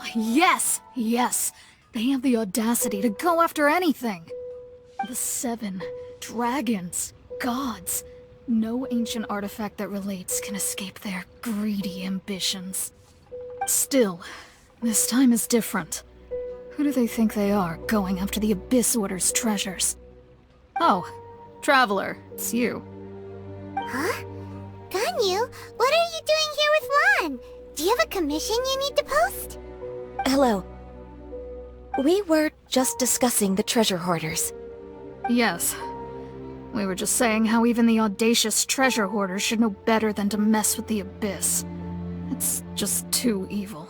Ah, yes! Yes! They have the audacity to go after anything! The 7 dragons, gods. No ancient artifact that relates can escape their greedy ambitions. Still, this time is different. Who do they think they are, going after the Abyss Order's treasures? Oh, Traveler, it's you. Huh? Ganyu, what are you doing here with Lan? Do you have a commission you need to post? Hello. We were just discussing the Treasure Hoarders. Yes. We were just saying how even the audacious Treasure Hoarders should know better than to mess with the Abyss. It's just too evil.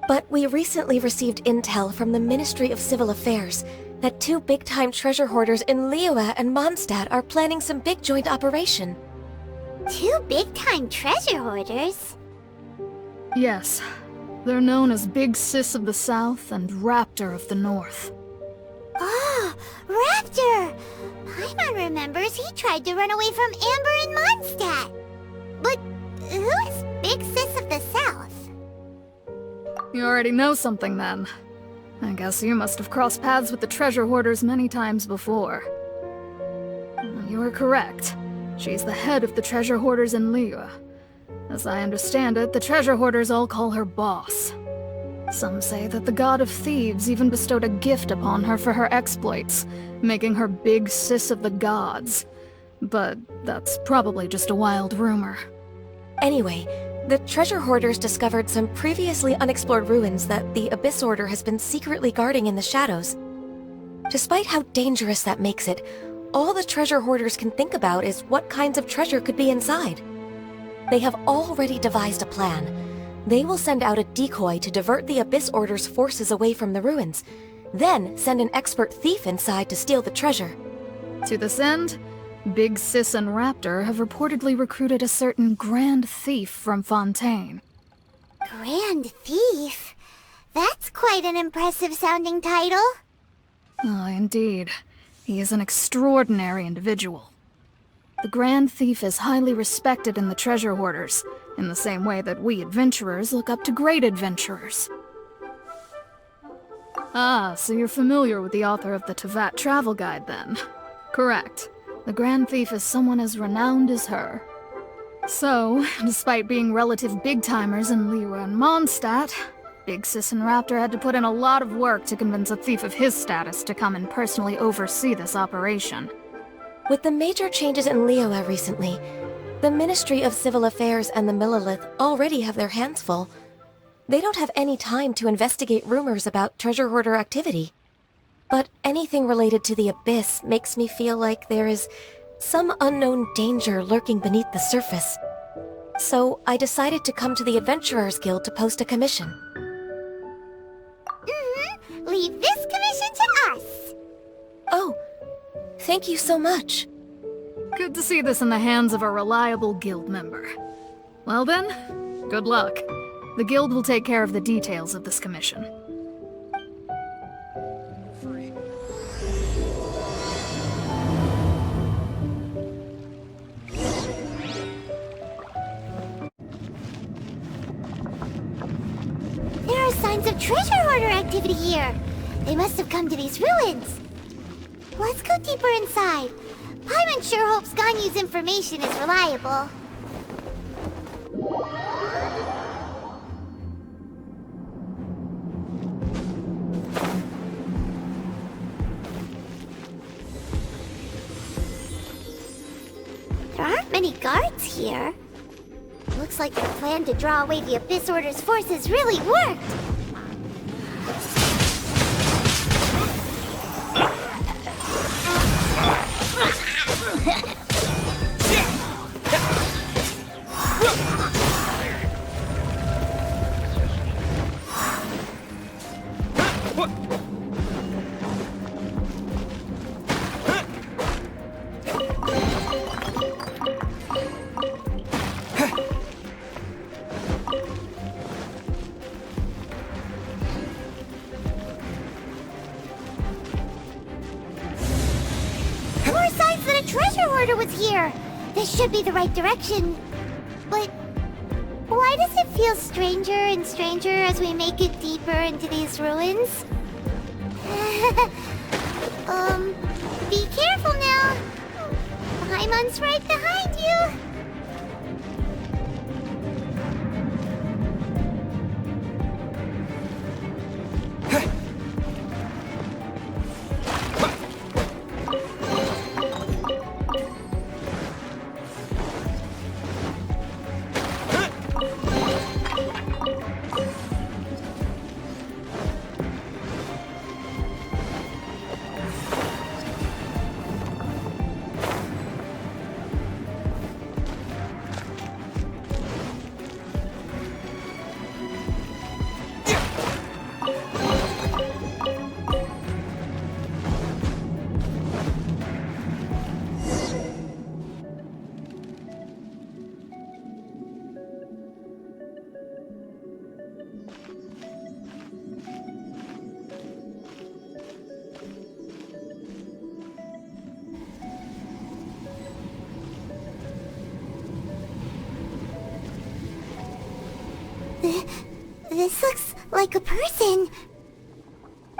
But we recently received intel from the Ministry of Civil Affairs that 2 big-time treasure hoarders in Liyue and Mondstadt are planning some big joint operation. 2 big-time treasure hoarders? Yes. They're known as Big Sis of the South and Raptor of the North. Oh, Raptor! Paimon remembers he tried to run away from Amber in Mondstadt. But who is Big Sis of the South? You already know something then. I guess you must have crossed paths with the Treasure Hoarders many times before. You are correct. She's the head of the Treasure Hoarders in Liyue. As I understand it, the Treasure Hoarders all call her boss. Some say that the God of Thieves even bestowed a gift upon her for her exploits, making her Big Sis of the Gods. But that's probably just a wild rumor. Anyway, the Treasure Hoarders discovered some previously unexplored ruins that the Abyss Order has been secretly guarding in the shadows. Despite how dangerous that makes it, all the Treasure Hoarders can think about is what kinds of treasure could be inside. They have already devised a plan. They will send out a decoy to divert the Abyss Order's forces away from the ruins, then send an expert thief inside to steal the treasure. To this end, Big Sis and Raptor have reportedly recruited a certain Grand Thief from Fontaine. Grand Thief? That's quite an impressive sounding title. Ah, indeed. He is an extraordinary individual. The Grand Thief is highly respected in the Treasure Hoarders, in the same way that we adventurers look up to great adventurers. Ah, so you're familiar with the author of the Teyvat Travel Guide, then? Correct. The Grand Thief is someone as renowned as her. So, despite being relative big-timers in Liyue and Mondstadt, Big Sis and Raptor had to put in a lot of work to convince a thief of his status to come and personally oversee this operation. With the major changes in Liyue recently, the Ministry of Civil Affairs and the Millelith already have their hands full. They don't have any time to investigate rumors about treasure hoarder activity. But anything related to the Abyss makes me feel like there is some unknown danger lurking beneath the surface. So I decided to come to the Adventurers Guild to post a commission. Leave this commission to us! Oh, thank you so much. Good to see this in the hands of a reliable guild member. Well then, good luck. The guild will take care of the details of this commission. There are signs of treasure hoarder activity here. They must have come to these ruins. Let's go deeper inside. Paimon sure hopes Ganyu's information is reliable. There aren't many guards here. Looks like their plan to draw away the Abyss Order's forces really worked. More signs that a treasure hoarder was here. This should be the right direction. But Why does it feel stranger and stranger as we make it deeper into these ruins? Be careful now. Paimon's right behind you. This looks like a person.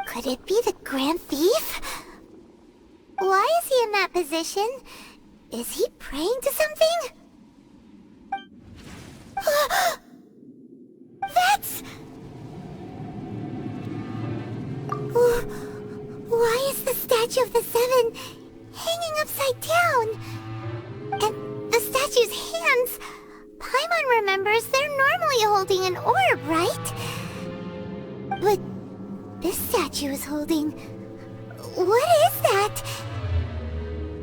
Could it be the Grand Thief? Why is he in that position? Is he praying to something? That's... Why is the statue of the Seven hanging upside down? And the statue's hands... Paimon remembers they're normally holding an orb, right? But this statue is holding... What is that?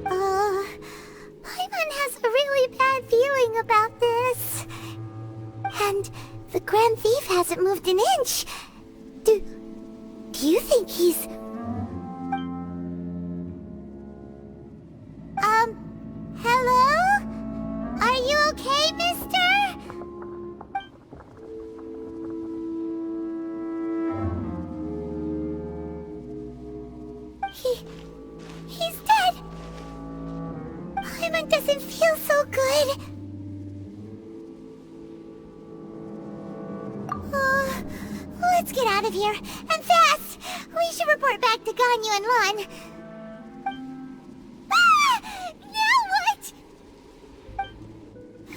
Paimon has a really bad feeling about this. And the Grand Thief hasn't moved an inch. Do you think he's... Hello? Are you okay, mister? He's dead. Paimon doesn't feel so good. Let's get out of here, and fast! We should report back to Ganyu and Lan. Now what?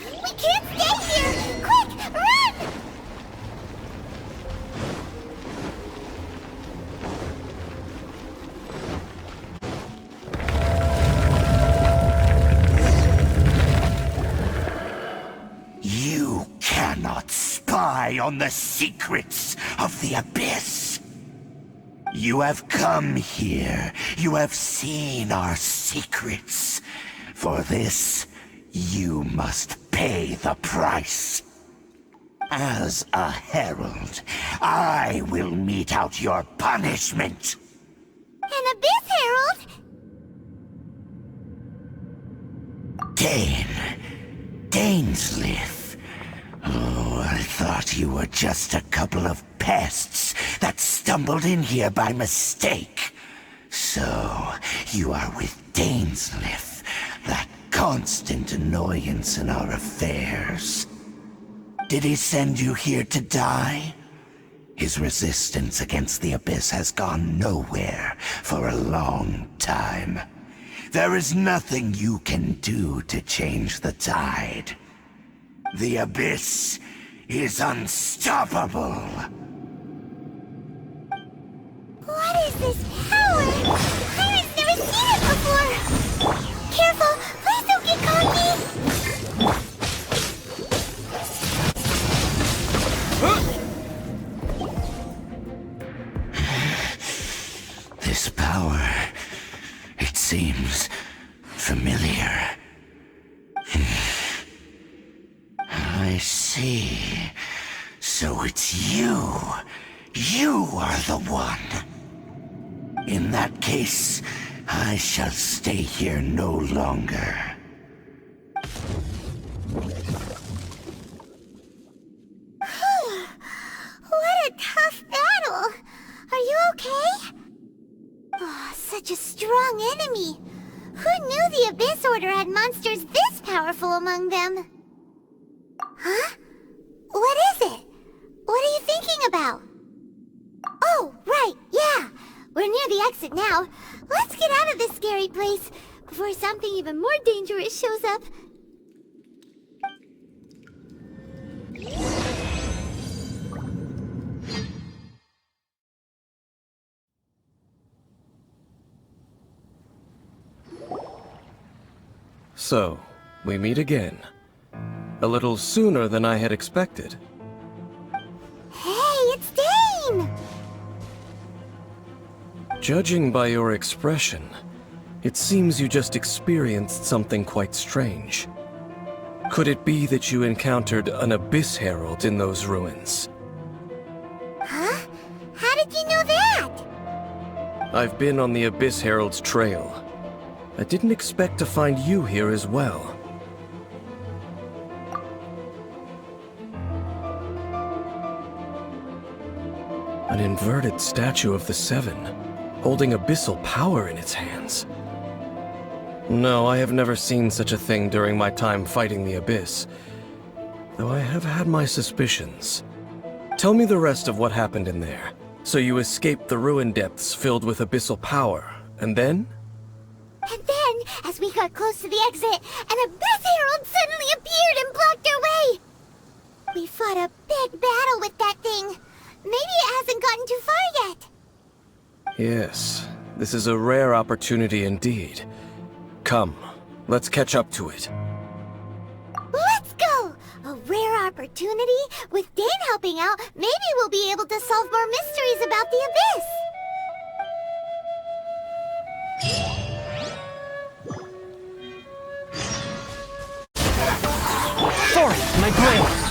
We can't stay here! Quick, run! You cannot spy on the secrets of the Abyss. You have come here. You have seen our secrets. For this, you must pay the price. As a herald, I will mete out your punishment. An Abyss Herald? Dainsleif. Oh, I thought you were just a couple of pests that stumbled in here by mistake. So, you are with Dainsleif, that constant annoyance in our affairs. Did he send you here to die? His resistance against the Abyss has gone nowhere for a long time. There is nothing you can do to change the tide. The Abyss is unstoppable. What is this power? Pirate's never seen it before! Careful! Please don't get cocky! This power, it seems familiar. I see. So it's you. You are the one. In that case, I shall stay here no longer. What a tough battle! Are you okay? Oh, such a strong enemy. Who knew the Abyss Order had monsters this powerful among them? Huh? What is it? What are you thinking about? Oh, right, yeah. We're near the exit now. Let's get out of this scary place before something even more dangerous shows up. So, we meet again. A little sooner than I had expected. Hey, it's Dane! Judging by your expression, it seems you just experienced something quite strange. Could it be that you encountered an Abyss Herald in those ruins? Huh? How did you know that? I've been on the Abyss Herald's trail. I didn't expect to find you here as well. An inverted statue of the Seven, holding abyssal power in its hands. No, I have never seen such a thing during my time fighting the Abyss, though I have had my suspicions. Tell me the rest of what happened in there. So you escaped the ruin depths filled with abyssal power, and then? And then, as we got close to the exit, an Abyss Herald suddenly appeared and blocked our way! We fought a big battle with that thing. Maybe it hasn't gotten too far yet. Yes, this is a rare opportunity indeed. Come, let's catch up to it. Let's go! A rare opportunity? With Dane helping out, maybe we'll be able to solve more mysteries about the Abyss! Forth, my blade!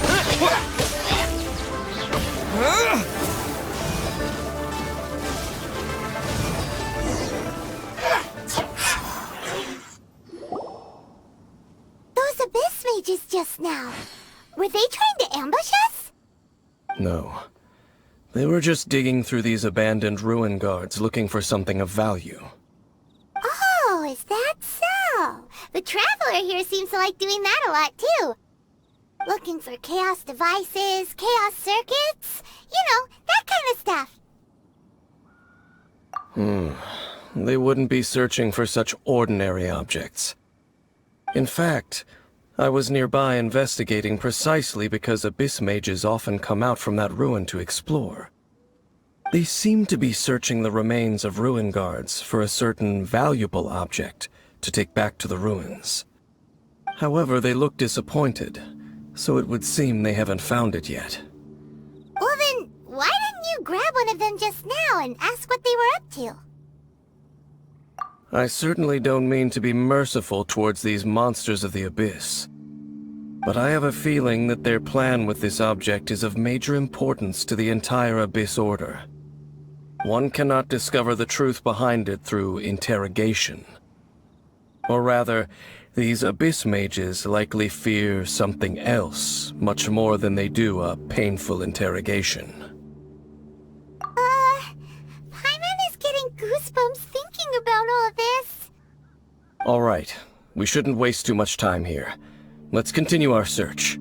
Those Abyss mages just now, were they trying to ambush us? No. They were just digging through these abandoned ruin guards looking for something of value. Oh, is that so? The Traveler here seems to like doing that a lot, too. Looking for chaos devices, chaos circuits, you know, that kind of stuff. They wouldn't be searching for such ordinary objects. In fact, I was nearby investigating precisely because Abyss mages often come out from that ruin to explore. They seem to be searching the remains of ruin guards for a certain valuable object to take back to the ruins. However, they look disappointed, so it would seem they haven't found it yet. Well then, why didn't you grab one of them just now and ask what they were up to? I certainly don't mean to be merciful towards these monsters of the Abyss. But I have a feeling that their plan with this object is of major importance to the entire Abyss Order. One cannot discover the truth behind it through interrogation. Or rather, these Abyss mages likely fear something else, much more than they do a painful interrogation. Paimon is getting goosebumps thinking about all this. All right, we shouldn't waste too much time here. Let's continue our search.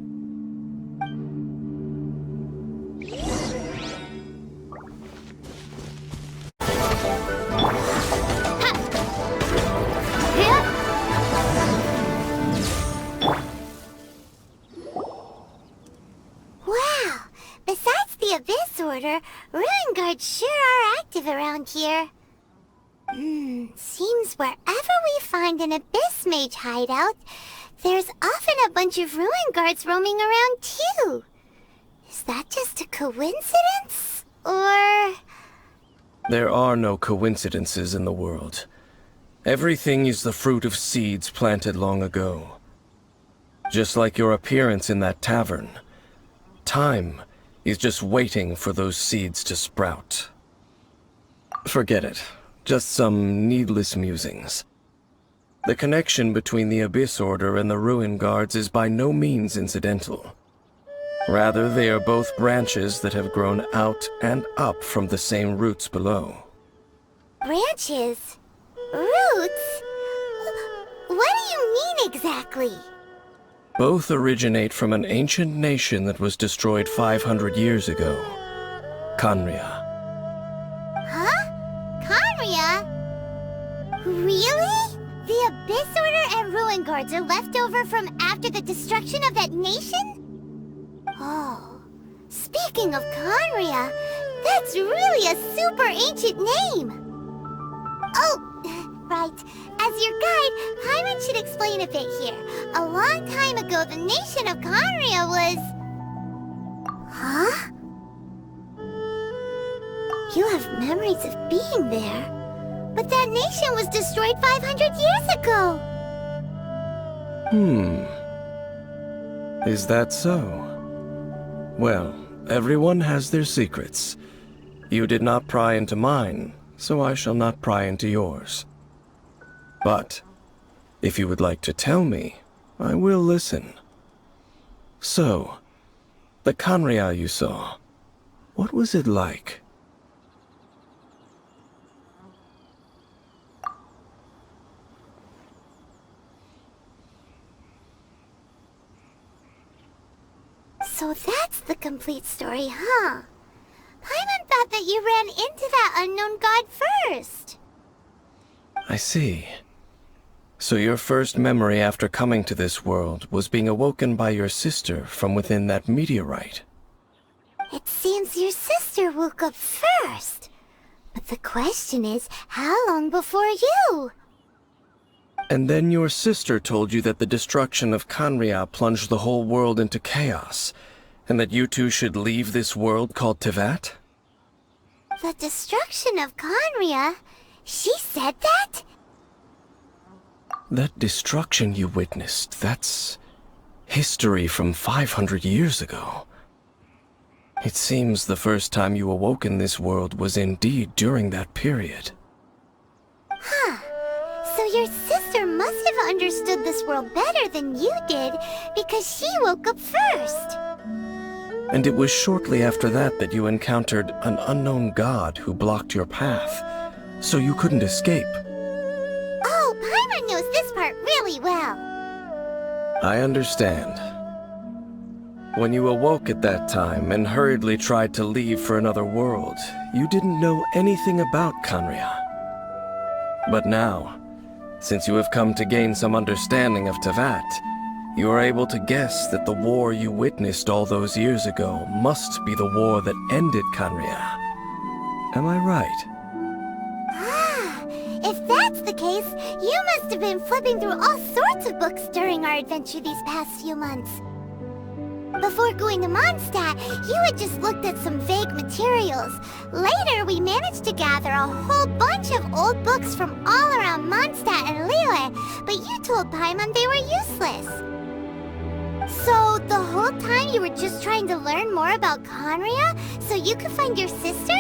Wow, besides the Abyss Order, Ruin Guards sure are active around here. Seems wherever we find an Abyss Mage hideout, there's often a bunch of Ruin Guards roaming around too. Is that just a coincidence? Or... There are no coincidences in the world. Everything is the fruit of seeds planted long ago. Just like your appearance in that tavern. Time is just waiting for those seeds to sprout. Forget it. Just some needless musings. The connection between the Abyss Order and the Ruin Guards is by no means incidental. Rather, they are both branches that have grown out and up from the same roots below. branches? Roots? What do you mean exactly? Both originate from an ancient nation that was destroyed 500 years ago. Khaenri'ah. Huh? Khaenri'ah? Really? The Abyss Order and Ruin Guards are left over from after the destruction of that nation? Oh, speaking of Khaenri'ah, that's really a super ancient name! Oh, right. As your guide, Paimon should explain a bit here. A long time ago, the nation of Khaenri'ah was... Huh? You have memories of being there. But that nation was destroyed 500 years ago! Is that so? Well, everyone has their secrets. You did not pry into mine, so I shall not pry into yours. But, if you would like to tell me, I will listen. So, the Khaenri'ah you saw, what was it like? So that's the complete story, huh? Paimon thought that you ran into that unknown god first. I see. So your first memory after coming to this world was being awoken by your sister from within that meteorite. It seems your sister woke up first. But the question is, how long before you? And then your sister told you that the destruction of Khaenri'ah plunged the whole world into chaos, and that you two should leave this world called Teyvat? The destruction of Khaenri'ah? She said that? That destruction you witnessed, that's history from 500 years ago. It seems the first time you awoke in this world was indeed during that period. Huh. So your sister must have understood this world better than you did, because she woke up first. And it was shortly after that that you encountered an unknown god who blocked your path, so you couldn't escape. Oh, Paimon knows this part really well. I understand. When you awoke at that time and hurriedly tried to leave for another world, you didn't know anything about Khaenri'ah. But now, since you have come to gain some understanding of Teyvat, you are able to guess that the war you witnessed all those years ago must be the war that ended Khaenri'ah. Am I right? Ah, if that's the case, you must have been flipping through all sorts of books during our adventure these past few months. Before going to Mondstadt, you had just looked at some vague materials. Later, we managed to gather a whole bunch of old books from all around Mondstadt and Liyue, but you told Paimon they were useless. So, the whole time you were just trying to learn more about Khaenri'ah so you could find your sister?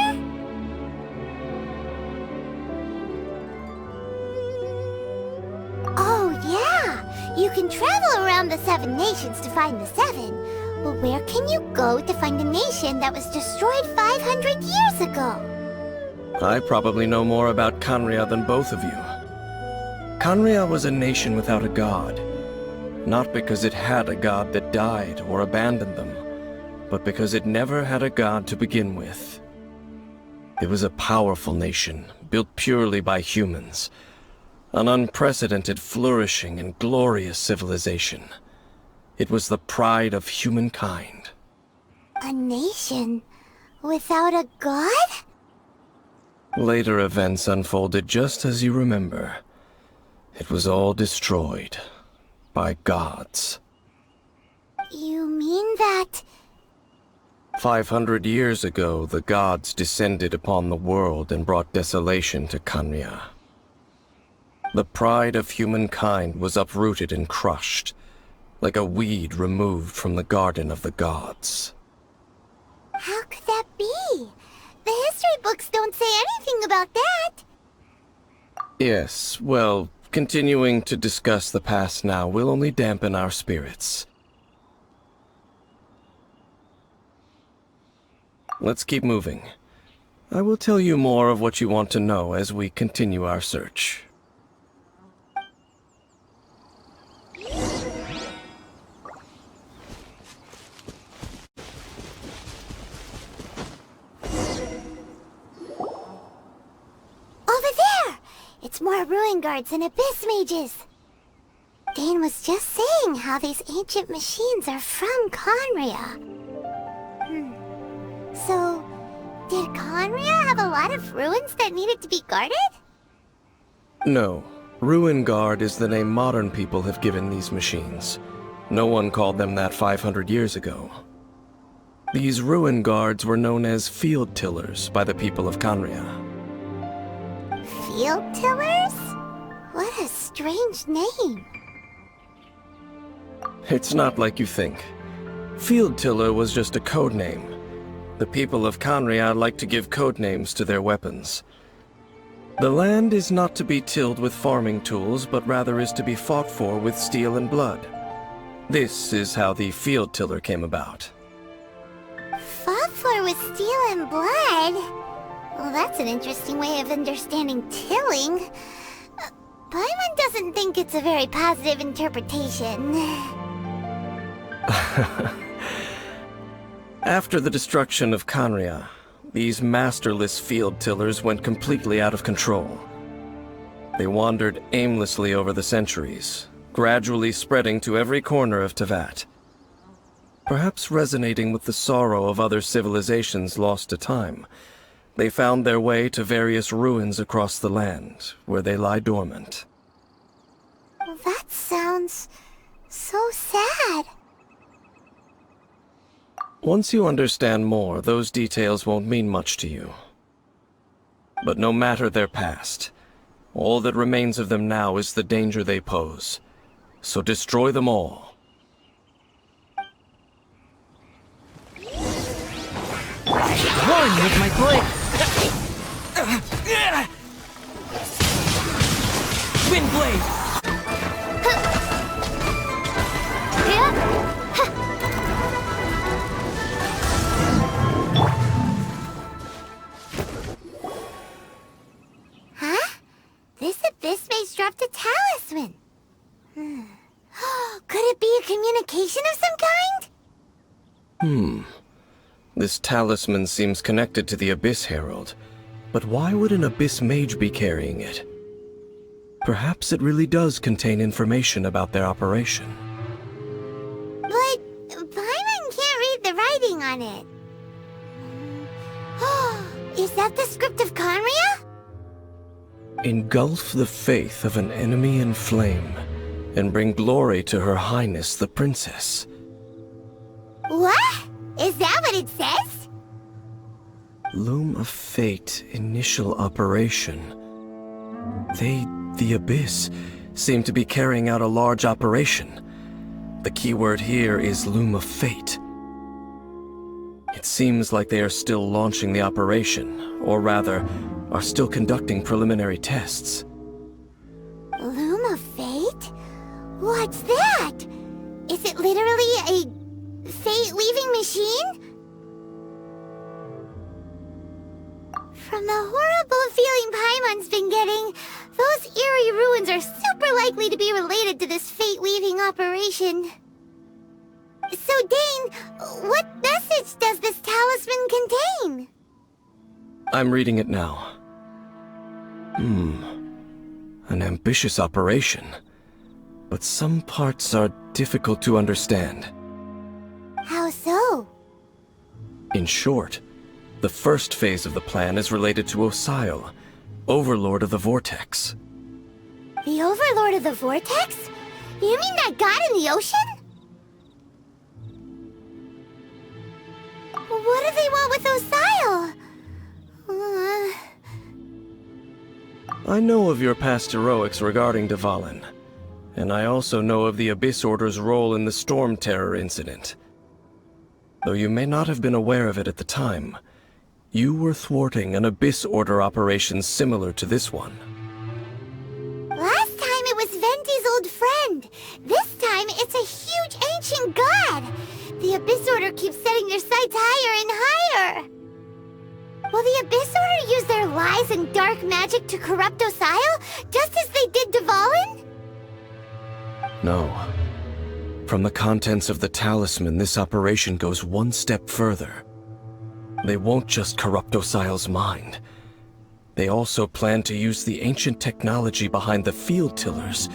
Oh, yeah! You can travel around the 7 nations to find the 7. But where can you go to find a nation that was destroyed 500 years ago? I probably know more about Khaenri'ah than both of you. Khaenri'ah was a nation without a god. Not because it had a god that died or abandoned them, but because it never had a god to begin with. It was a powerful nation, built purely by humans. An unprecedented, flourishing, and glorious civilization. It was the pride of humankind. A nation without a god? Later events unfolded just as you remember. It was all destroyed by gods. You mean that... 500 years ago, the gods descended upon the world and brought desolation to Khaenri'ah. The pride of humankind was uprooted and crushed, like a weed removed from the garden of the gods. How could that be? The history books don't say anything about that. Yes, well, continuing to discuss the past now will only dampen our spirits. Let's keep moving. I will tell you more of what you want to know as we continue our search. ruin guards and abyss mages. Dane was just saying how these ancient machines are from Conria. So, did Conria have a lot of ruins that needed to be guarded? No. Ruin Guard is the name modern people have given these machines. No one called them that 500 years ago. These ruin guards were known as field tillers by the people of Conria. Field tillers? What a strange name. It's not like you think. Field tiller was just a code name. The people of Conria like to give code names to their weapons. The land is not to be tilled with farming tools, but rather is to be fought for with steel and blood. This is how the field tiller came about. Fought for with steel and blood? Well, that's an interesting way of understanding tilling. Paimon doesn't think it's a very positive interpretation. After the destruction of Conria, these masterless field tillers went completely out of control. They wandered aimlessly over the centuries, gradually spreading to every corner of Teyvat. Perhaps resonating with the sorrow of other civilizations lost to time, they found their way to various ruins across the land, where they lie dormant. That sounds so sad. Once you understand more, those details won't mean much to you. But no matter their past, all that remains of them now is the danger they pose. So destroy them all. One with my blade. Wind blade. Huh? This abyss mage dropped a talisman. Could it be a communication of some kind? This talisman seems connected to the Abyss Herald, but why would an Abyss Mage be carrying it? Perhaps it really does contain information about their operation. But Paimon can't read the writing on it. Is that the script of Conria? Engulf the faith of an enemy in flame, and bring glory to Her Highness the Princess. What? Is that what it says? Loom of Fate initial operation. The Abyss, seem to be carrying out a large operation. The keyword here is Loom of Fate. It seems like they are still launching the operation, or rather, are still conducting preliminary tests. Loom of Fate? What's that? Is it literally a fate-weaving machine? From the horrible feeling Paimon's been getting, those eerie ruins are super likely to be related to this fate-weaving operation. So, Dane, what message does this talisman contain? I'm reading it now. An ambitious operation. But some parts are difficult to understand. How so? In short, the first phase of the plan is related to Osial, Overlord of the Vortex. The Overlord of the Vortex? You mean that god in the ocean? What do they want with Osial? I know of your past heroics regarding Dvalin, and I also know of the Abyss Order's role in the Storm Terror incident. Though you may not have been aware of it at the time, you were thwarting an Abyss Order operation similar to this one. Last time it was Venti's old friend. This time it's a huge ancient god. The Abyss Order keeps setting their sights higher and higher. Will the Abyss Order use their lies and dark magic to corrupt Osial, just as they did Dvalin? No. From the contents of the talisman, this operation goes one step further. They won't just corrupt Osial's mind. they also plan to use the ancient technology behind the field tillers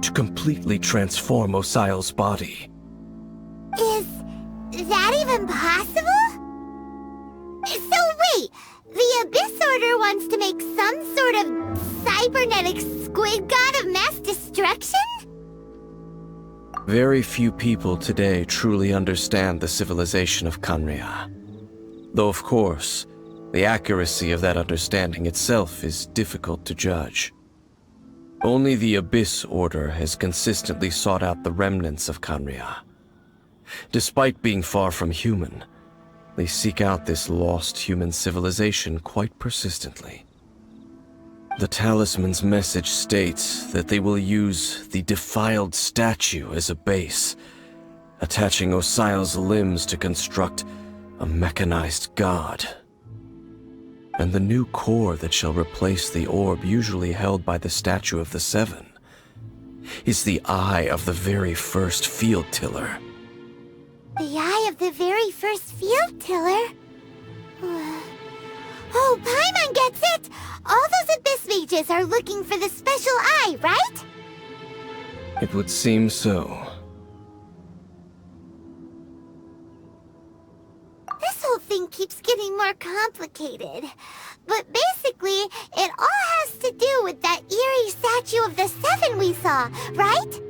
to completely transform Osial's body. Is that even possible? So wait, the Abyss Order wants to make some sort of cybernetic squid god of mass destruction? Very few people today truly understand the civilization of Khaenri'ah. Though of course, the accuracy of that understanding itself is difficult to judge. Only the Abyss Order has consistently sought out the remnants of Khaenri'ah. Despite being far from human, they seek out this lost human civilization quite persistently. The talisman's message states that they will use the defiled statue as a base, attaching Osial's limbs to construct a mechanized god. And the new core that shall replace the orb usually held by the Statue of the Seven is the eye of the very first field tiller. The eye of the very first field tiller? Oh, Paimon gets it! All those Abyss mages are looking for the special eye, right? It would seem so. This whole thing keeps getting more complicated. But basically, it all has to do with that eerie Statue of the Seven we saw, right?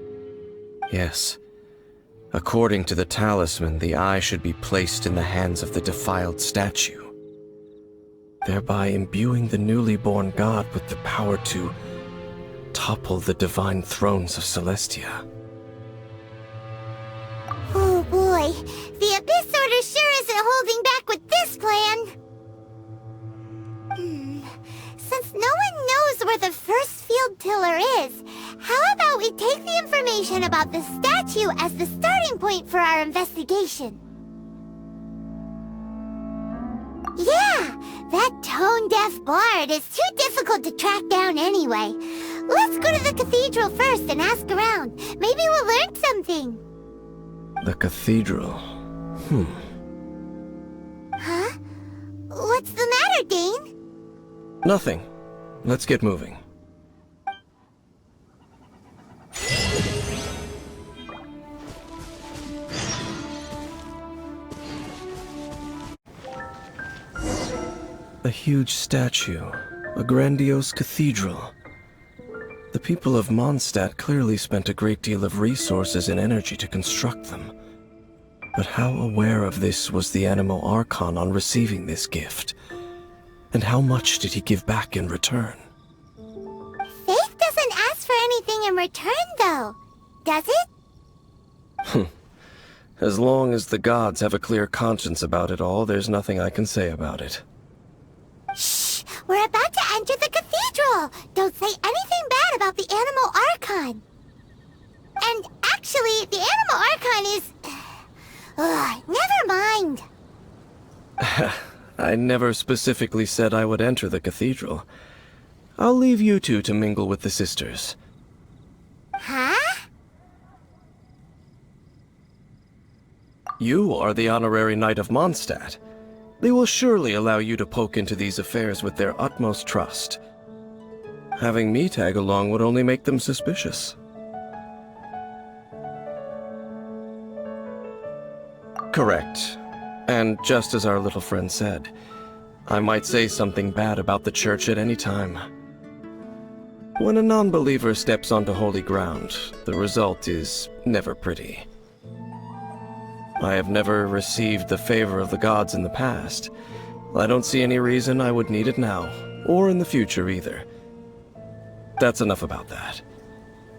Yes. According to the talisman, the eye should be placed in the hands of the defiled statue, thereby imbuing the newly born god with the power to topple the divine thrones of Celestia. Oh boy, the Abyss Order sure isn't holding back with this plan. Since no one knows where the first field tiller is, how about we take the information about the statue as the starting point for our investigation? Yeah, that tone-deaf bard is too difficult to track down anyway. Let's go to the cathedral first and ask around. Maybe we'll learn something. The cathedral. Huh? What's the matter, Dane? Nothing. Let's get moving. A huge statue, a grandiose cathedral. The people of Mondstadt clearly spent a great deal of resources and energy to construct them. But how aware of this was the Anemo Archon on receiving this gift? And how much did he give back in return? Faith doesn't ask for anything in return, though, does it? As long as the gods have a clear conscience about it all, there's nothing I can say about it. Shh! We're about to enter the cathedral! Don't say anything bad about the Anemo Archon! And actually, the Anemo Archon is... never mind! I never specifically said I would enter the cathedral. I'll leave you two to mingle with the sisters. Huh? You are the honorary knight of Mondstadt. They will surely allow you to poke into these affairs with their utmost trust. Having me tag along would only make them suspicious. Correct. And just as our little friend said, I might say something bad about the church at any time. When a non-believer steps onto holy ground, the result is never pretty. I have never received the favor of the gods in the past. I don't see any reason I would need it now, or in the future either. That's enough about that.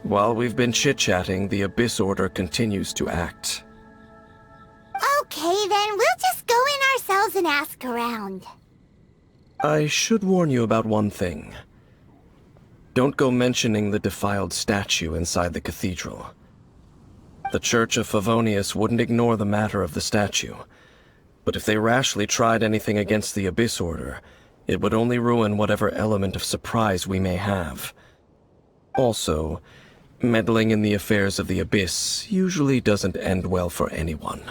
While we've been chit-chatting, the Abyss Order continues to act. Okay, then we'll just go in ourselves and ask around. I should warn you about one thing. Don't go mentioning the defiled statue inside the cathedral. The Church of Favonius wouldn't ignore the matter of the statue, but if they rashly tried anything against the Abyss Order, it would only ruin whatever element of surprise we may have. Also, meddling in the affairs of the Abyss usually doesn't end well for anyone.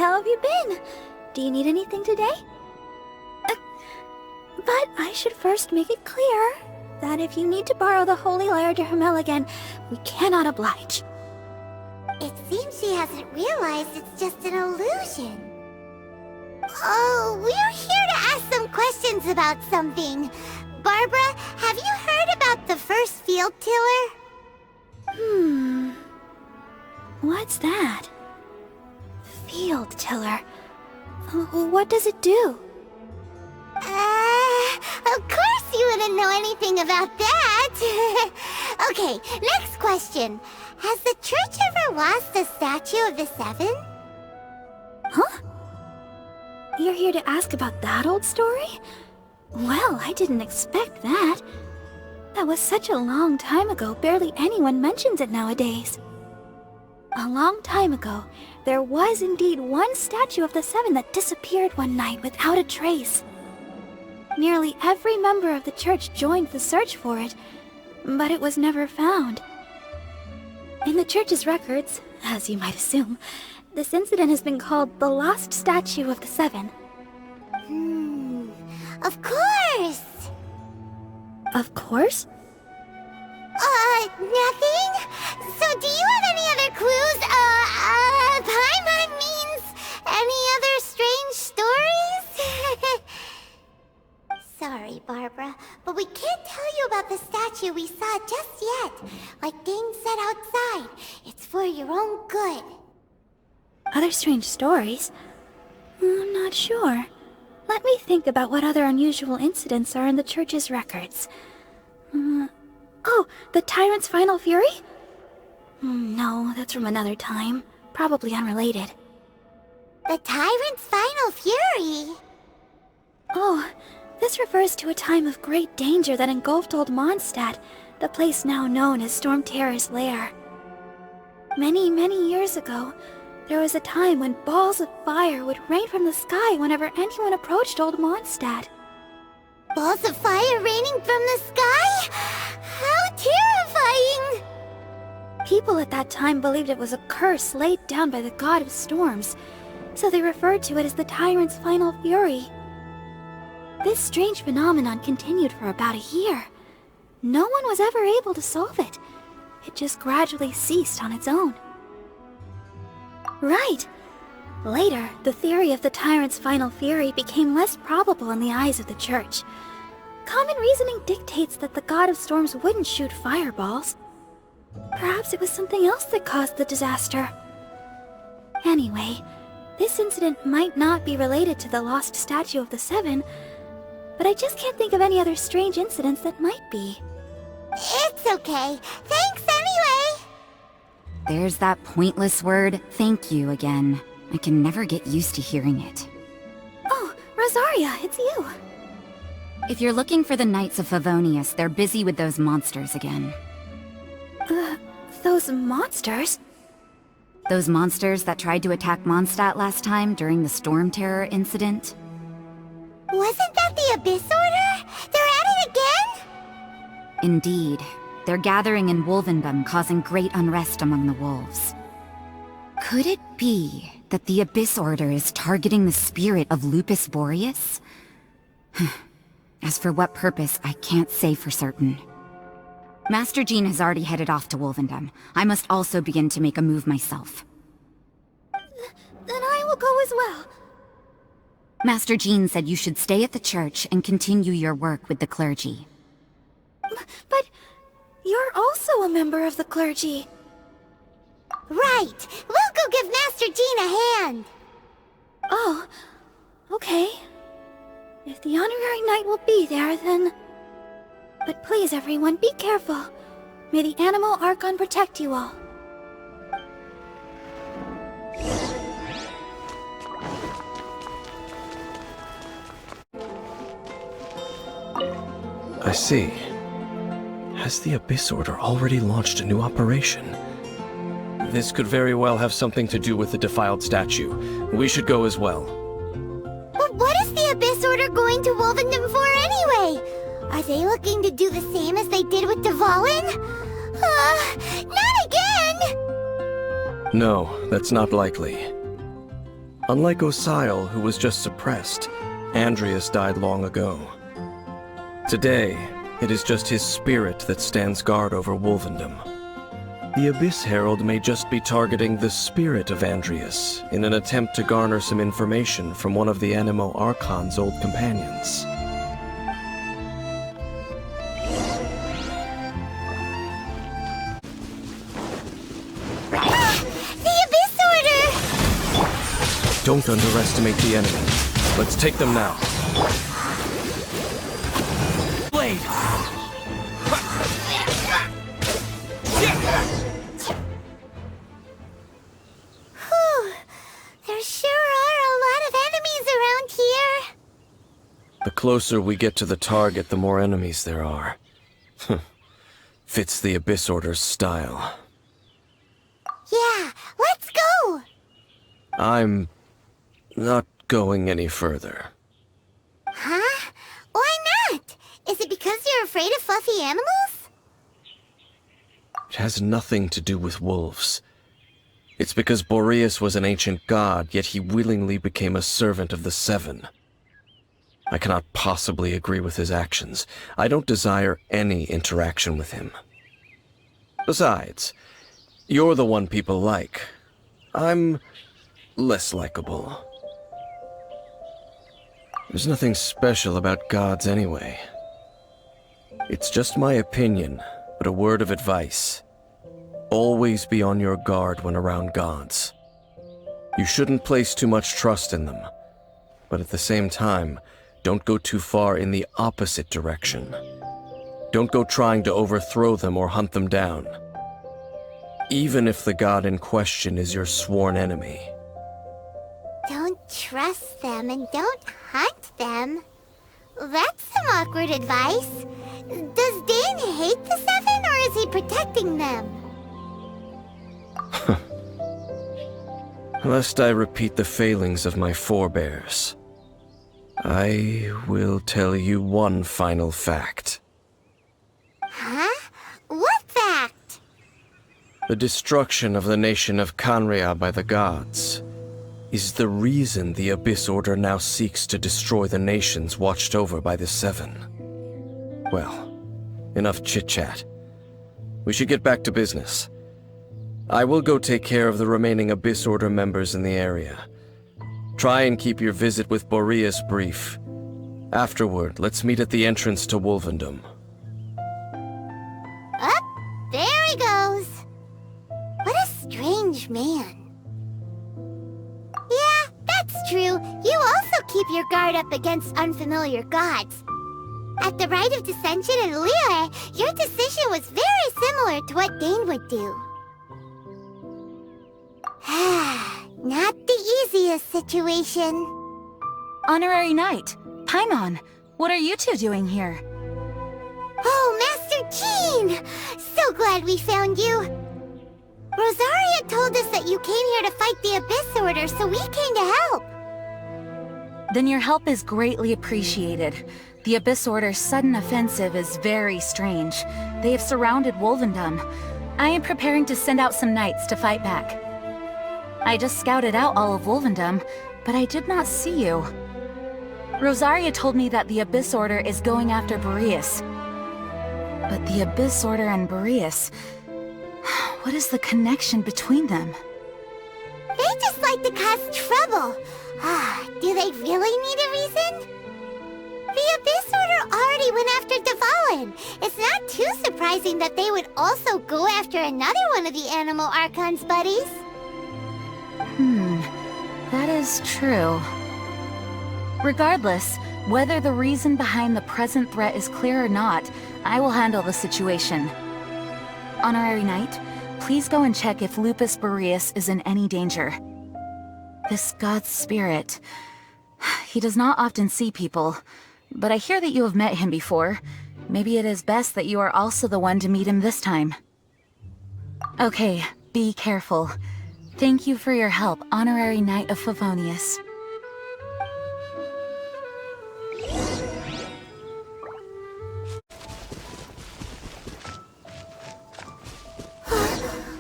how have you been? Do you need anything today? But I should first make it clear that if you need to borrow the Holy Lyre to Hermel again, we cannot oblige. It seems she hasn't realized it's just an illusion. Oh, we're here to ask some questions about something. Barbara, have you heard about the first field tiller? What's that? Field tiller. What does it do? Of course you wouldn't know anything about that. Okay, next question. Has the church ever lost a statue of the Seven? Huh? You're here to ask about that old story? Well, I didn't expect that. That was such a long time ago, barely anyone mentions it nowadays. A long time ago, there was indeed one statue of the Seven that disappeared one night without a trace. Nearly every member of the church joined the search for it, but it was never found. In the church's records, as you might assume, this incident has been called the Lost Statue of the Seven. Of course! Of course? Nothing? So do you have any other clues? Paimon means any other strange stories? Sorry, Barbara, but we can't tell you about the statue we saw just yet. Like Dane said outside, it's for your own good. Other strange stories? I'm not sure. Let me think about what other unusual incidents are in the church's records. Oh, the Tyrant's Final Fury? No, that's from another time. Probably unrelated. The Tyrant's Final Fury? Oh, this refers to a time of great danger that engulfed old Mondstadt, the place now known as Storm Terror's lair. Many, many years ago, there was a time when balls of fire would rain from the sky whenever anyone approached old Mondstadt. Balls of fire raining from the sky? How terrifying! People at that time believed it was a curse laid down by the god of storms, so they referred to it as the Tyrant's Final Fury. This strange phenomenon continued for about a year. No one was ever able to solve it. It just gradually ceased on its own. Right. Later, the theory of the Tyrant's Final Fury became less probable in the eyes of the church. Common reasoning dictates that the god of storms wouldn't shoot fireballs. Perhaps it was something else that caused the disaster. Anyway, this incident might not be related to the lost statue of the Seven, but I just can't think of any other strange incidents that might be. It's okay. Thanks anyway! There's that pointless word, thank you, again. I can never get used to hearing it. Oh, Rosaria, it's you. If you're looking for the Knights of Favonius, they're busy with those monsters again. Those monsters? Those monsters that tried to attack Mondstadt last time during the Storm Terror incident? Wasn't that the Abyss Order? They're at it again? Indeed. They're gathering in Wolvendom, causing great unrest among the wolves. Could it be that the Abyss Order is targeting the spirit of Lupus Boreas? As for what purpose, I can't say for certain. Master Jean has already headed off to Wolvendom. I must also begin to make a move myself. Then I will go as well. Master Jean said you should stay at the church and continue your work with the clergy. But you're also a member of the clergy. Right! We'll go give Master Jean a hand! Oh, okay. If the honorary knight will be there, then... But please, everyone, be careful. May the Animal Archon protect you all. I see. Has the Abyss Order already launched a new operation? This could very well have something to do with the defiled statue. We should go as well. But what is the Abyss Order going to Wolvendom for anyway? Are they looking to do the same as they did with Dvalin? Not again! No, that's not likely. Unlike Osile, who was just suppressed, Andreas died long ago. Today, it is just his spirit that stands guard over Wolvendom. The Abyss Herald may just be targeting the spirit of Andreas in an attempt to garner some information from one of the Animo Archon's old companions. The Abyss Order! Don't underestimate the enemy. Let's take them now. Blade! Whew. There sure are a lot of enemies around here. The closer we get to the target, the more enemies there are. Fits the Abyss Order's style. Yeah, let's go! I'm not going any further. Huh? Why not? Is it because you're afraid of fluffy animals? It has nothing to do with wolves. It's because Boreas was an ancient god, yet he willingly became a servant of the Seven. I cannot possibly agree with his actions. I don't desire any interaction with him. Besides, you're the one people like. I'm less likable. There's nothing special about gods anyway. It's just my opinion, but a word of advice. Always be on your guard when around gods. You shouldn't place too much trust in them, but at the same time, don't go too far in the opposite direction. Don't go trying to overthrow them or hunt them down, even if the god in question is your sworn enemy. Don't trust them and don't hunt them. That's some awkward advice. Does Dane hate the Seven, or is he protecting them? Lest I repeat the failings of my forebears, I will tell you one final fact. Huh? What fact? The destruction of the nation of Canria by the gods is the reason the Abyss Order now seeks to destroy the nations watched over by the Seven. Well, enough chit-chat. We should get back to business. I will go take care of the remaining Abyss Order members in the area. Try and keep your visit with Boreas brief. Afterward, let's meet at the entrance to Wolvendom. Up, there he goes. What a strange man. Yeah, that's true. You also keep your guard up against unfamiliar gods. At the Rite of Dissension in Liyue, your decision was very similar to what Dane would do. Not the easiest situation. Honorary Knight, Paimon, what are you two doing here? Oh, Master Jean! So glad we found you. Rosaria told us that you came here to fight the Abyss Order, so we came to help. Then your help is greatly appreciated. The Abyss Order's sudden offensive is very strange. They have surrounded Wolvendom. I am preparing to send out some knights to fight back. I just scouted out all of Wolvendom, but I did not see you. Rosaria told me that the Abyss Order is going after Boreas. But the Abyss Order and Boreas... what is the connection between them? They just like to cause trouble. Do they really need a reason? The Abyss Order already went after Dvalin. It's not too surprising that they would also go after another one of the Animo Archon's buddies. That is true. Regardless, whether the reason behind the present threat is clear or not, I will handle the situation. Honorary Knight, please go and check if Lupus Boreas is in any danger. This god's spirit... he does not often see people, but I hear that you have met him before. Maybe it is best that you are also the one to meet him this time. Okay, be careful. Thank you for your help, Honorary Knight of Favonius.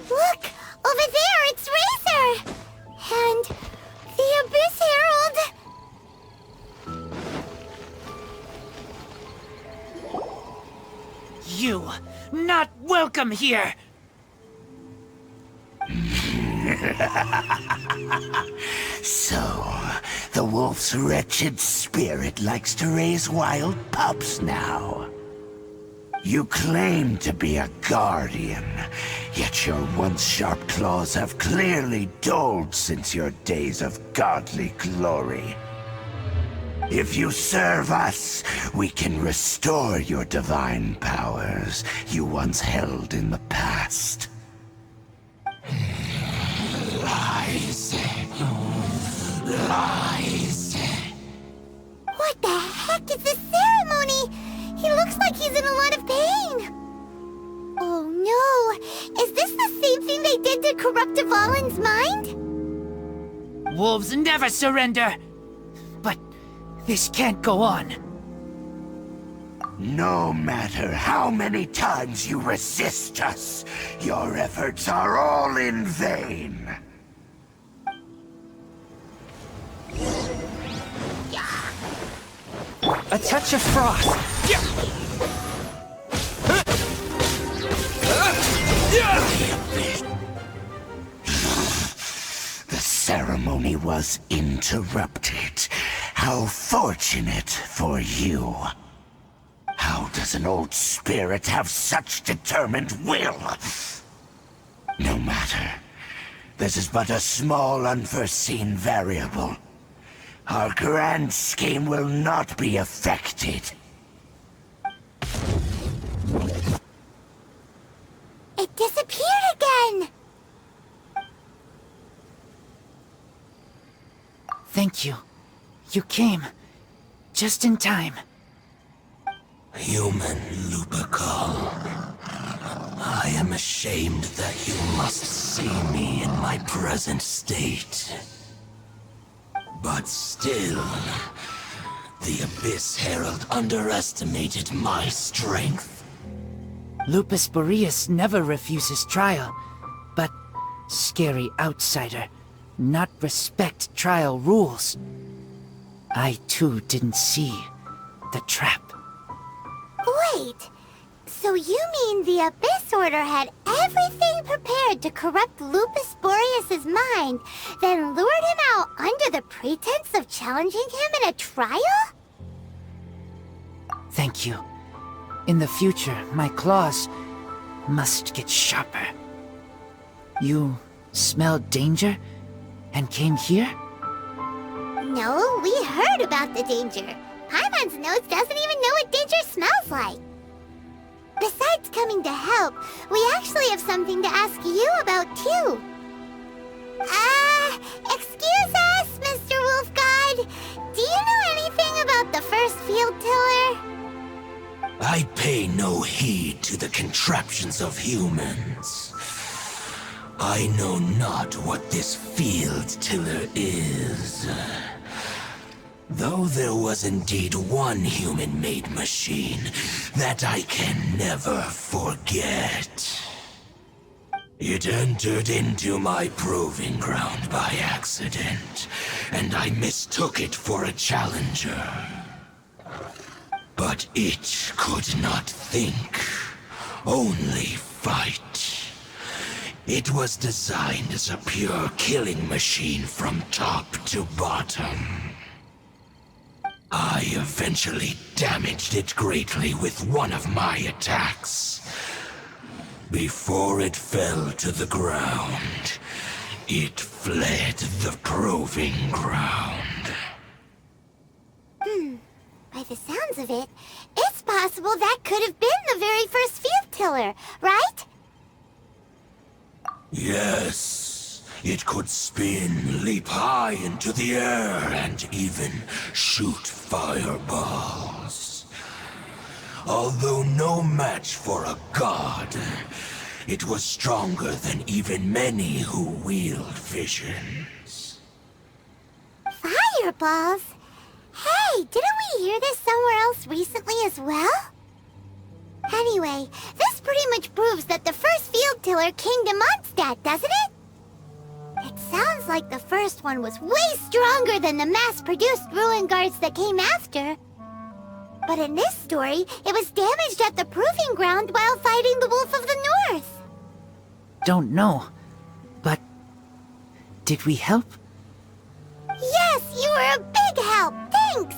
Look! Over there, it's Razor! And the Abyss you! Not welcome here! So, the wolf's wretched spirit likes to raise wild pups now. You claim to be a guardian, yet your once sharp claws have clearly dulled since your days of godly glory. If you serve us, we can restore your divine powers you once held in the past. Lies. Lies. What the heck is this ceremony? He looks like he's in a lot of pain. Oh no! Is this the same thing they did to corrupt Dvalin's mind? Wolves never surrender! But this can't go on. No matter how many times you resist us, your efforts are all in vain. A touch of frost! The ceremony was interrupted. How fortunate for you. How does an old spirit have such determined will? No matter. This is but a small unforeseen variable. Our grand scheme will not be affected. It disappeared again! Thank you. You came. Just in time. Human Lupercal. I am ashamed that you must see me in my present state. But still, the Abyss Herald underestimated my strength. Lupus Boreas never refuses trial, but scary outsider, not respect trial rules. I too didn't see the trap. Wait, so you mean the Abyss Order had everything prepared to corrupt Lupus Boreas' mind, then lured him out under the pretense of challenging him in a trial? Thank you. In the future, my claws must get sharper. You smelled danger and came here? No, we heard about the danger. Paimon's nose doesn't even know what danger smells like. Besides coming to help, we actually have something to ask you about too. Excuse us, Mr. Wolf God. Do you know anything about the first field tiller? I pay no heed to the contraptions of humans. I know not what this field tiller is. Though there was indeed one human-made machine that I can never forget. It entered into my proving ground by accident, and I mistook it for a challenger. But it could not think, only fight. It was designed as a pure killing machine from top to bottom. I eventually damaged it greatly with one of my attacks. Before it fell to the ground, it fled the proving ground. By the sounds of it, it's possible that could have been the very first field tiller, right? Yes, it could spin, leap high into the air, and even shoot fireballs. Although no match for a god, it was stronger than even many who wield visions. Fireballs? Hey, didn't we hear this somewhere else recently as well? Anyway, this pretty much proves that the first field tiller came to Mondstadt, doesn't it? It sounds like the first one was way stronger than the mass-produced ruin guards that came after. But in this story, it was damaged at the proving ground while fighting the Wolf of the North. Don't know, but did we help? Yes, you were a big help. Thanks.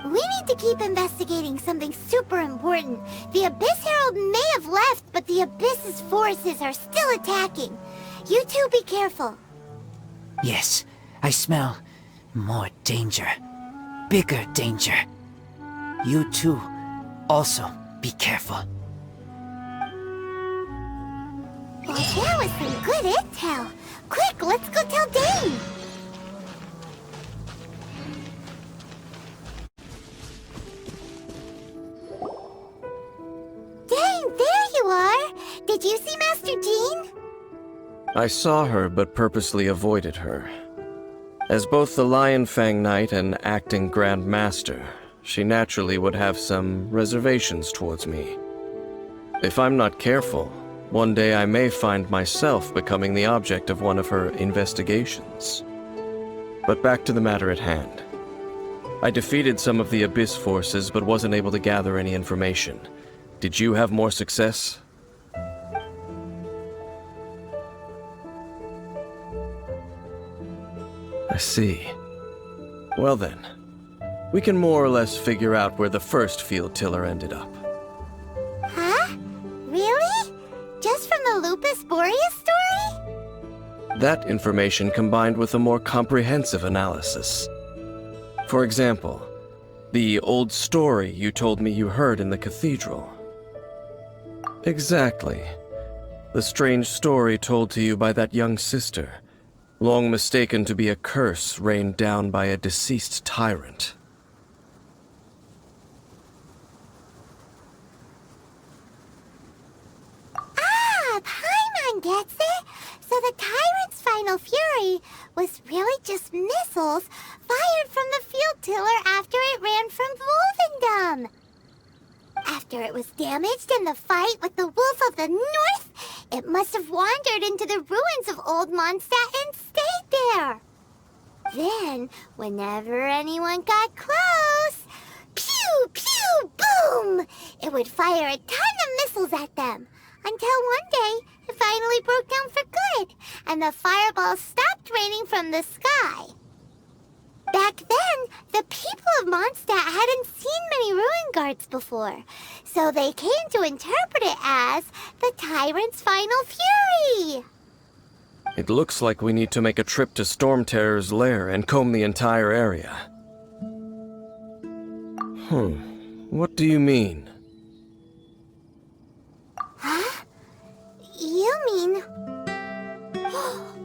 We need to keep investigating something super important. The Abyss Herald may have left, but the Abyss's forces are still attacking. You two be careful. Yes, I smell more danger. Bigger danger. You too, also be careful. Well, that was some good intel. Quick, let's go tell Dane. Dane, there you are! Did you see Master Jean? I saw her, but purposely avoided her. As both the Lion Fang Knight and acting Grand Master, she naturally would have some reservations towards me. If I'm not careful, one day I may find myself becoming the object of one of her investigations. But back to the matter at hand. I defeated some of the Abyss forces, but wasn't able to gather any information. Did you have more success? I see. Well then, we can more or less figure out where the first field tiller ended up. Huh? Really? Just from the Lupus Boreas story? That information combined with a more comprehensive analysis. For example, the old story you told me you heard in the cathedral. Exactly. The strange story told to you by that young sister, long mistaken to be a curse rained down by a deceased tyrant. Ah, Paimon gets it! So the tyrant's final fury was really just missiles fired from the field tiller after it ran from Wolvendom. After it was damaged in the fight with the Wolf of the North, it must have wandered into the ruins of old Mondstadt and stayed there. Then, whenever anyone got close, pew, pew, boom! It would fire a ton of missiles at them, until one day it finally broke down for good, and the fireballs stopped raining from the sky. Back then, the people of Mondstadt hadn't seen many ruin guards before, so they came to interpret it as the tyrant's final fury. It looks like we need to make a trip to Storm Terror's lair and comb the entire area. What do you mean? Huh? You mean...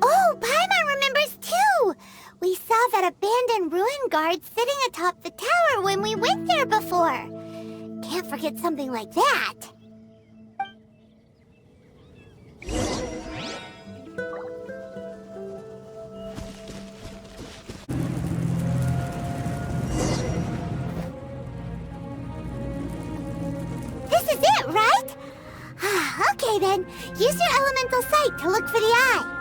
Oh, Paimon remembers too! We saw that abandoned ruin guard sitting atop the tower when we went there before. Can't forget something like that. This is it, right? Okay then, use your elemental sight to look for the eye.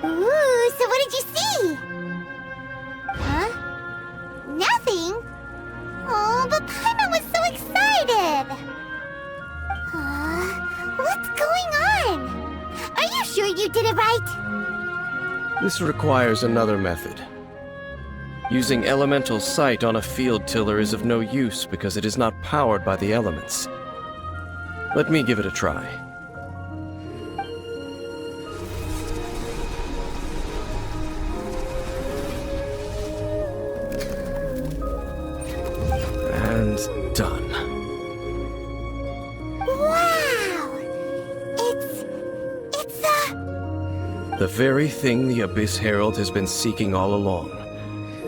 Ooh, so what did you see? Huh? Nothing? Oh, but Paimon was so excited! What's going on? Are you sure you did it right? This requires another method. Using elemental sight on a field tiller is of no use because it is not powered by the elements. Let me give it a try. And done. Wow! It's the very thing the Abyss Herald has been seeking all along.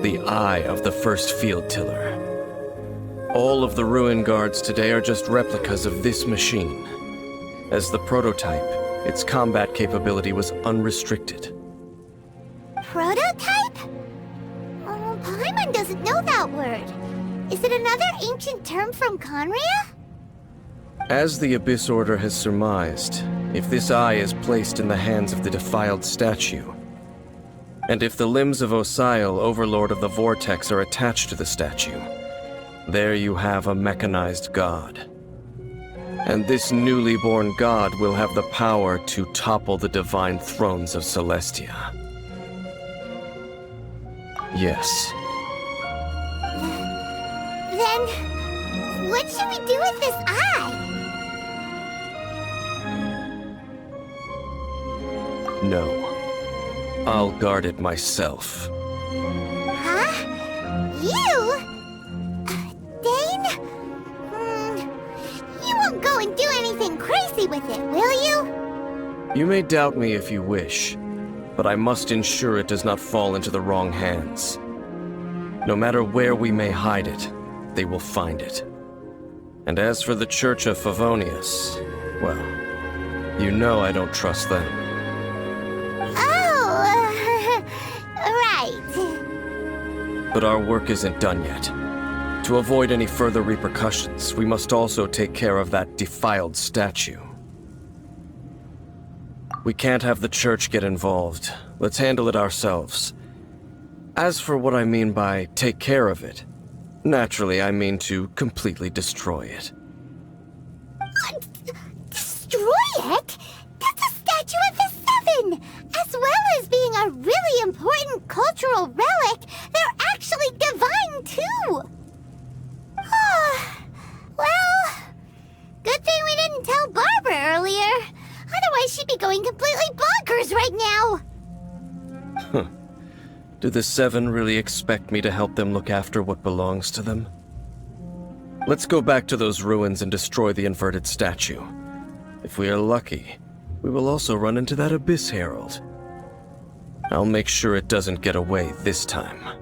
The eye of the first field tiller. All of the ruin guards today are just replicas of this machine. As the prototype, its combat capability was unrestricted. Prototype? Oh, Paimon doesn't know that word. Is it another ancient term from Conria? As the Abyss Order has surmised, if this eye is placed in the hands of the defiled statue, And if the limbs of Osial, Overlord of the Vortex, are attached to the statue, there you have a mechanized god. And this newly born god will have the power to topple the divine thrones of Celestia. Yes. Then, what should we do with this eye? No. I'll guard it myself. Huh? You? Dane? You won't go and do anything crazy with it, will you? You may doubt me if you wish, but I must ensure it does not fall into the wrong hands. No matter where we may hide it, they will find it. And as for the Church of Favonius, well, you know I don't trust them. Oh, right. But our work isn't done yet. To avoid any further repercussions, we must also take care of that defiled statue. We can't have the church get involved. Let's handle it ourselves. As for what I mean by take care of it, naturally I mean to completely destroy it. Destroy it? That's a statue of the Seven! As well as being a really important cultural relic, they're actually divine too! Well, good thing we didn't tell Barbara earlier. Otherwise she'd be going completely bonkers right now! Do the Seven really expect me to help them look after what belongs to them? Let's go back to those ruins and destroy the inverted statue. If we are lucky, we will also run into that Abyss Herald. I'll make sure it doesn't get away this time.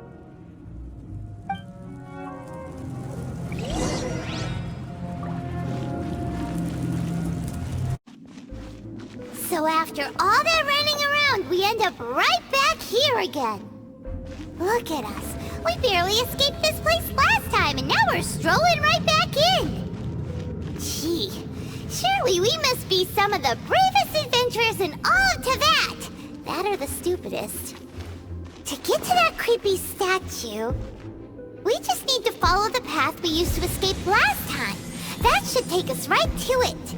So after all that running around, we end up right back here again. Look at us. We barely escaped this place last time, and now we're strolling right back in. Gee, surely we must be some of the bravest adventurers in all of Teyvat. That or the stupidest. To get to that creepy statue, we just need to follow the path we used to escape last time. That should take us right to it.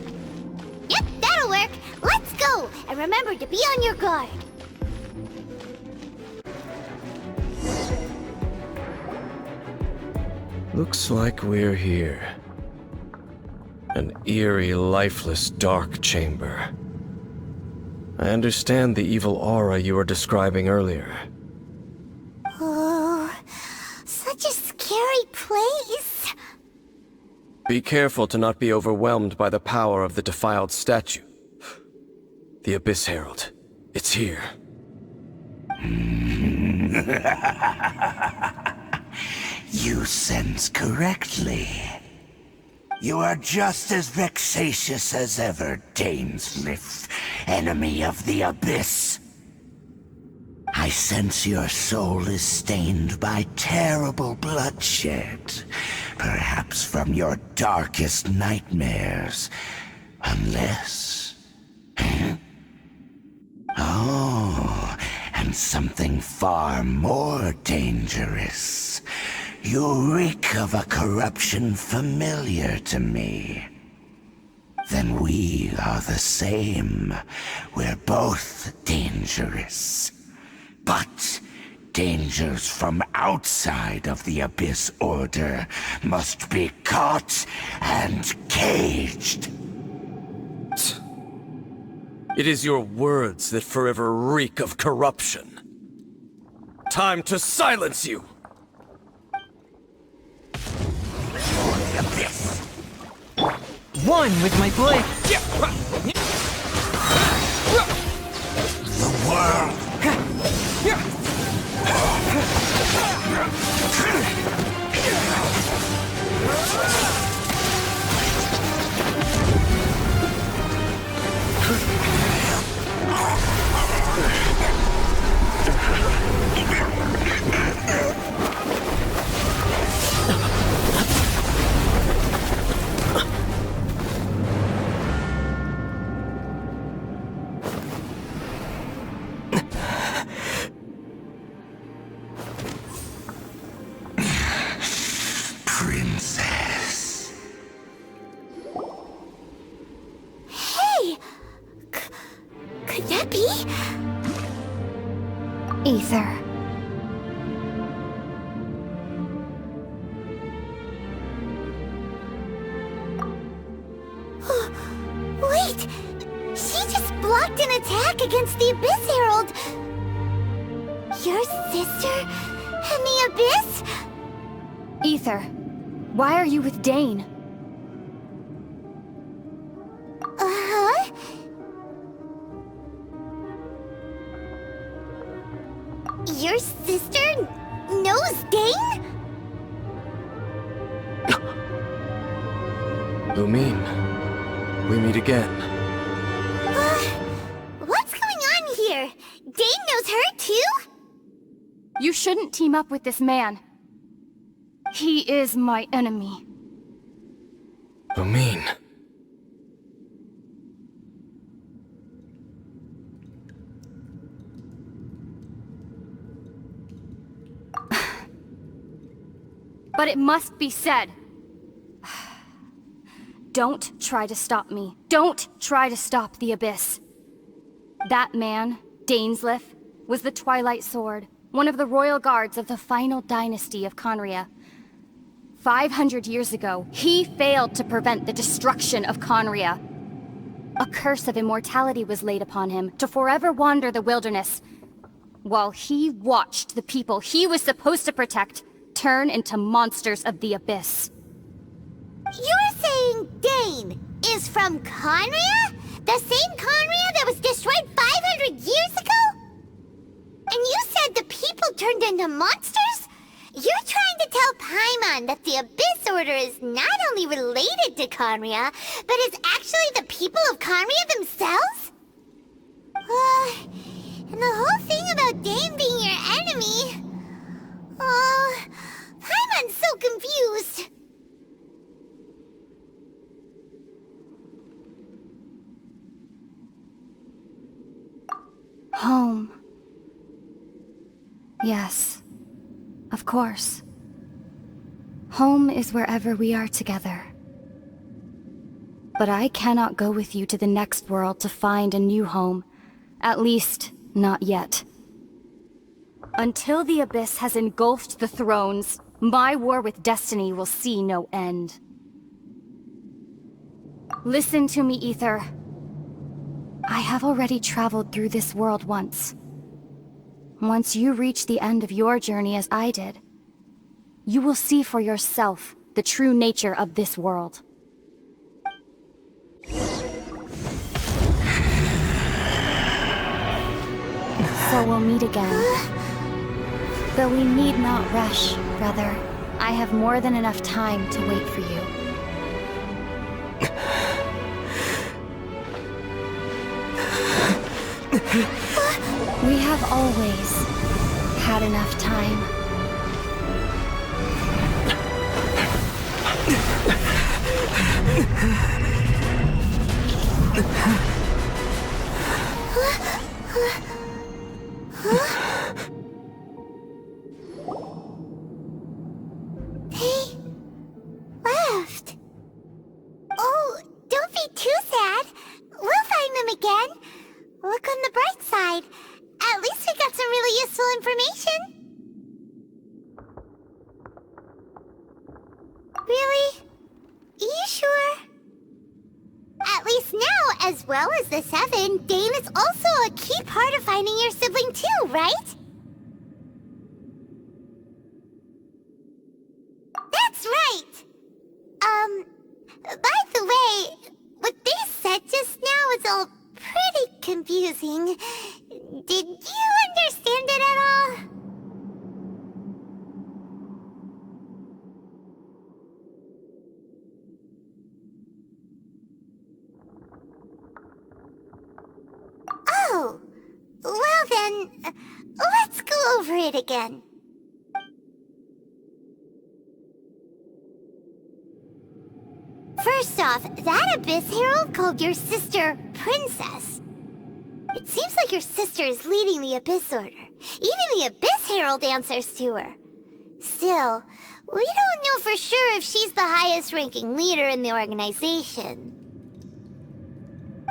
Yep, that'll work. Let's go, and remember to be on your guard. Looks like we're here. An eerie, lifeless, dark chamber. I understand the evil aura you were describing earlier. Oh, such a scary place. Be careful to not be overwhelmed by the power of the defiled statue. The Abyss Herald. It's here. You sense correctly. You are just as vexatious as ever, Dainsmith, enemy of the Abyss. I sense your soul is stained by terrible bloodshed, perhaps from your darkest nightmares, unless... Oh, and something far more dangerous. You reek of a corruption familiar to me. Then we are the same. We're both dangerous. But dangers from outside of the Abyss Order must be caught and caged. It is your words that forever reek of corruption. Time to silence you! One with my blade. The world. Ether. Wait! She just blocked an attack against the Abyss Herald! Your sister and the Abyss? Ether, why are you with Dane? Uh-huh? Your sister knows Dane? Lumine, we meet again. What's going on here? Dane knows her too? You shouldn't team up with this man. He is my enemy. Lumine. But it must be said. Don't try to stop me. Don't try to stop the Abyss. That man, Dainsleif, was the Twilight Sword, one of the royal guards of the final dynasty of Conria. 500 years ago, he failed to prevent the destruction of Conria. A curse of immortality was laid upon him to forever wander the wilderness, while he watched the people he was supposed to protect turn into monsters of the Abyss. You're saying Dane is from Conria? The same Conria that was destroyed 500 years ago? And you said the people turned into monsters? You're trying to tell Paimon that the Abyss Order is not only related to Conria, but is actually the people of Conria themselves? And the whole thing about Dane being your enemy... Paimon's so confused. Home. Yes, of course. Home is wherever we are together. But I cannot go with you to the next world to find a new home. At least, not yet. Until the Abyss has engulfed the thrones, my war with destiny will see no end. Listen to me, Ether. I have already traveled through this world once. Once you reach the end of your journey as I did, you will see for yourself the true nature of this world. So we'll meet again. Though we need not rush, brother. I have more than enough time to wait for you. We have always had enough time. They left. Oh, don't be too sad. We'll find them again. Look on the bright side. At least we got some really useful information. Really? You sure? At least now, as well as the Seven, Dane is also a key part of finding your sibling too, right? That's right! By the way, what they said just now is all pretty confusing. Did you understand it at all? Oh, well then, let's go over it again. First off, that Abyss Herald called your sister Princess. It seems like your sister is leading the Abyss Order. Even the Abyss Herald answers to her. Still, we don't know for sure if she's the highest ranking leader in the organization.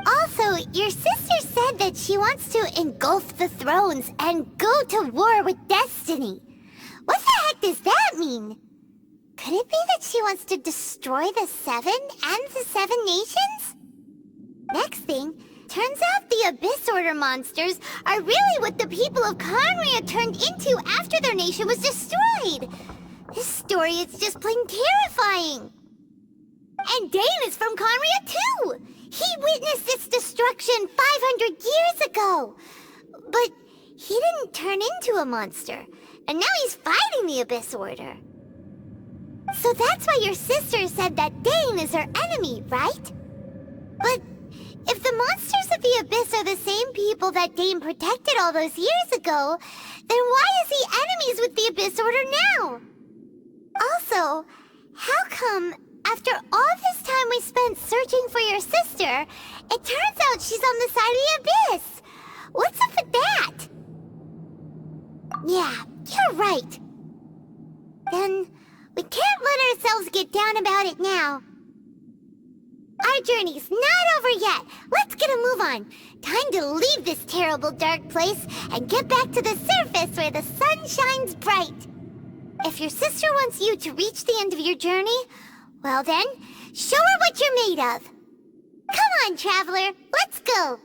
All So, your sister said that she wants to engulf the thrones and go to war with destiny. What the heck does that mean? Could it be that she wants to destroy the Seven and the Seven Nations? Next thing, turns out the Abyss Order monsters are really what the people of Conria turned into after their nation was destroyed. This story is just plain terrifying. And Dane is from Conria too! He witnessed its destruction 500 years ago! But he didn't turn into a monster, and now he's fighting the Abyss Order. So that's why your sister said that Dane is her enemy, right? But if the monsters of the Abyss are the same people that Dane protected all those years ago, then why is he enemies with the Abyss Order now? Also, how come after all this time we spent searching for your sister, it turns out she's on the side of the Abyss? What's up with that? Yeah, you're right. Then we can't let ourselves get down about it now. Our journey's not over yet. Let's get a move on. Time to leave this terrible dark place and get back to the surface where the sun shines bright. If your sister wants you to reach the end of your journey, well then, show her what you're made of. Come on, Traveler, let's go.